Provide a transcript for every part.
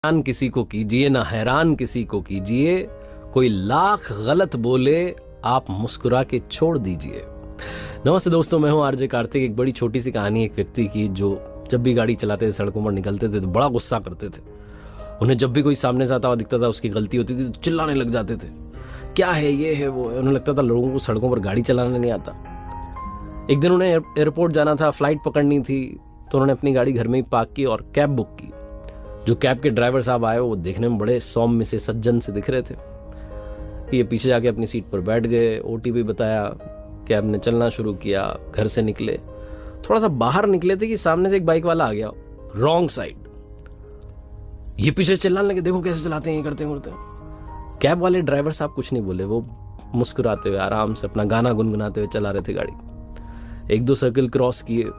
हैरान किसी को कीजिए ना हैरान किसी को कीजिए, कोई लाख गलत बोले आप मुस्कुरा के छोड़ दीजिए। नमस्ते दोस्तों, मैं हूं आरजे कार्तिक। एक बड़ी छोटी सी कहानी एक व्यक्ति की जो जब भी गाड़ी चलाते थे, सड़कों पर निकलते थे तो बड़ा गुस्सा करते थे। उन्हें जब भी कोई सामने से आता हुआ दिखता था, उसकी गलती होती थी तो चिल्लाने लग जाते थे, क्या है ये है वो है। उन्हें लगता था लोगों को सड़कों पर गाड़ी चलाना नहीं आता। एक दिन उन्हें एयरपोर्ट जाना था, फ्लाइट पकड़नी थी, तो उन्होंने अपनी गाड़ी घर में ही पार्क की और कैब बुक की। जो कैब के ड्राइवर साहब आए वो देखने में बड़े सौम्य से सज्जन से दिख रहे थे। ये पीछे जाके अपनी सीट पर बैठ गए, ओटीपी बताया, कैब ने चलना शुरू किया। घर से निकले, थोड़ा सा बाहर निकले थे कि सामने से एक बाइक वाला आ गया रॉन्ग साइड। ये पीछे चिल्लाने लगे, देखो कैसे चलाते हैं, ये करते हैं। कैब वाले ड्राइवर साहब कुछ नहीं बोले, वो मुस्कुराते हुए आराम से अपना गाना गुनगुनाते हुए चला रहे थे गाड़ी। एक दो सर्कल क्रॉस किए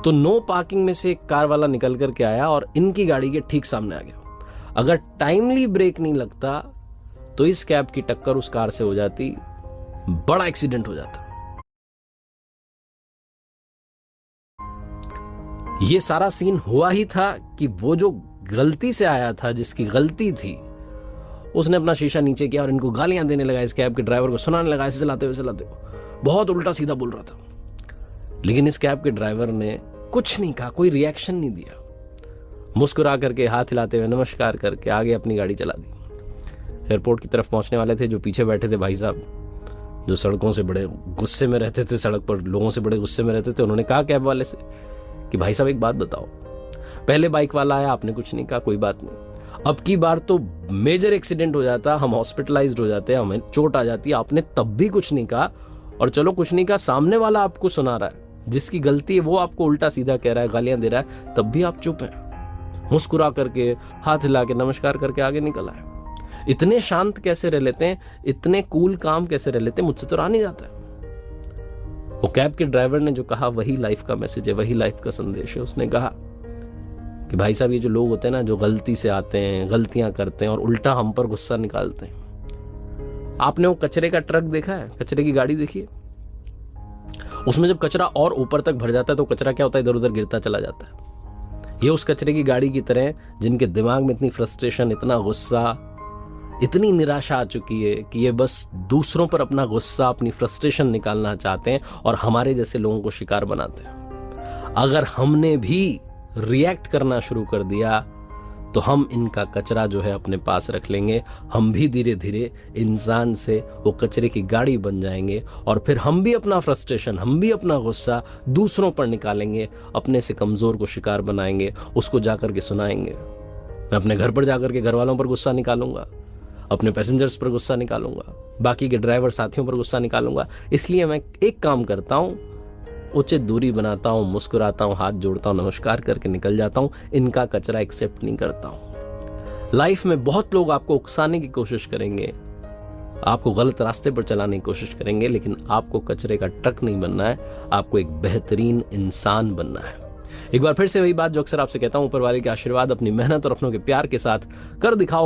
तो नो पार्किंग में से एक कार वाला निकल करके आया और इनकी गाड़ी के ठीक सामने आ गया। अगर टाइमली ब्रेक नहीं लगता तो इस कैब की टक्कर उस कार से हो जाती, बड़ा एक्सीडेंट हो जाता। ये सारा सीन हुआ ही था कि वो जो गलती से आया था, जिसकी गलती थी, उसने अपना शीशा नीचे किया और इनको गालियां देने लगा। इस कैब के ड्राइवर को सुनाने लगा, ऐसे चलाते हुए बहुत उल्टा सीधा बोल रहा था। लेकिन इस कैब के ड्राइवर ने कुछ नहीं कहा, कोई रिएक्शन नहीं दिया। मुस्कुरा करके, हाथ हिलाते हुए, नमस्कार करके आगे अपनी गाड़ी चला दी। एयरपोर्ट की तरफ पहुंचने वाले थे। जो पीछे बैठे थे भाई साहब, जो सड़कों से बड़े गुस्से में रहते थे, सड़क पर लोगों से बड़े गुस्से में रहते थे, उन्होंने कहा कैब वाले से कि भाई साहब एक बात बताओ, पहले बाइक वाला आया, आपने कुछ नहीं कहा, कोई बात नहीं। अब की बार तो मेजर एक्सीडेंट हो जाता, हम हॉस्पिटलाइज्ड हो जाते, हमें चोट आ जाती, आपने तब भी कुछ नहीं कहा। और चलो कुछ नहीं कहा, सामने वाला आपको सुना रहा है, जिसकी गलती है वो आपको उल्टा सीधा कह रहा है, गालियां दे रहा है, तब भी आप चुप हैं। मुस्कुरा करके, हाथ हिला के, नमस्कार करके आगे निकल आए। इतने शांत कैसे रह लेते हैं, इतने कूल काम कैसे रह लेते हैं, मुझसे तो रहा नहीं जाता। वो कैब के ड्राइवर ने जो कहा वही लाइफ का मैसेज है, वही लाइफ का संदेश है। उसने कहा कि भाई साहब, ये जो लोग होते हैं ना, जो गलती से आते हैं, गलतियां करते हैं और उल्टा हम पर गुस्सा निकालते हैं। आपने वो कचरे का ट्रक देखा है, कचरे की गाड़ी देखिए, उसमें जब कचरा और ऊपर तक भर जाता है तो कचरा क्या होता है, इधर उधर गिरता चला जाता है। ये उस कचरे की गाड़ी की तरह, जिनके दिमाग में इतनी फ्रस्ट्रेशन, इतना गुस्सा, इतनी निराशा आ चुकी है कि ये बस दूसरों पर अपना गुस्सा, अपनी फ्रस्ट्रेशन निकालना चाहते हैं और हमारे जैसे लोगों को शिकार बनाते हैं। अगर हमने भी रिएक्ट करना शुरू कर दिया तो हम इनका कचरा जो है अपने पास रख लेंगे। हम भी धीरे धीरे इंसान से वो कचरे की गाड़ी बन जाएंगे और फिर हम भी अपना फ्रस्ट्रेशन, हम भी अपना गुस्सा दूसरों पर निकालेंगे, अपने से कमजोर को शिकार बनाएंगे, उसको जाकर के सुनाएंगे। मैं अपने घर पर जाकर के घर वालों पर गुस्सा निकालूंगा, अपने पैसेंजर्स पर गुस्सा निकालूंगा, बाकी के ड्राइवर साथियों पर गुस्सा निकालूंगा। इसलिए मैं एक काम करता हूं, उचित दूरी बनाता हूं, मुस्कुराता हूं, हाथ जोड़ता हूं, नमस्कार करके निकल जाता हूं। इनका कचरा एक्सेप्ट नहीं करता हूं। लाइफ में बहुत लोग आपको उकसाने की कोशिश करेंगे, आपको गलत रास्ते पर चलाने की कोशिश करेंगे, लेकिन आपको कचरे का ट्रक नहीं बनना है, आपको एक बेहतरीन इंसान बनना है। एक बार फिर से वही बात जो अक्सर आपसे कहता हूं, ऊपर वाले के आशीर्वाद, अपनी मेहनत और अपनों के प्यार के साथ कर दिखाओ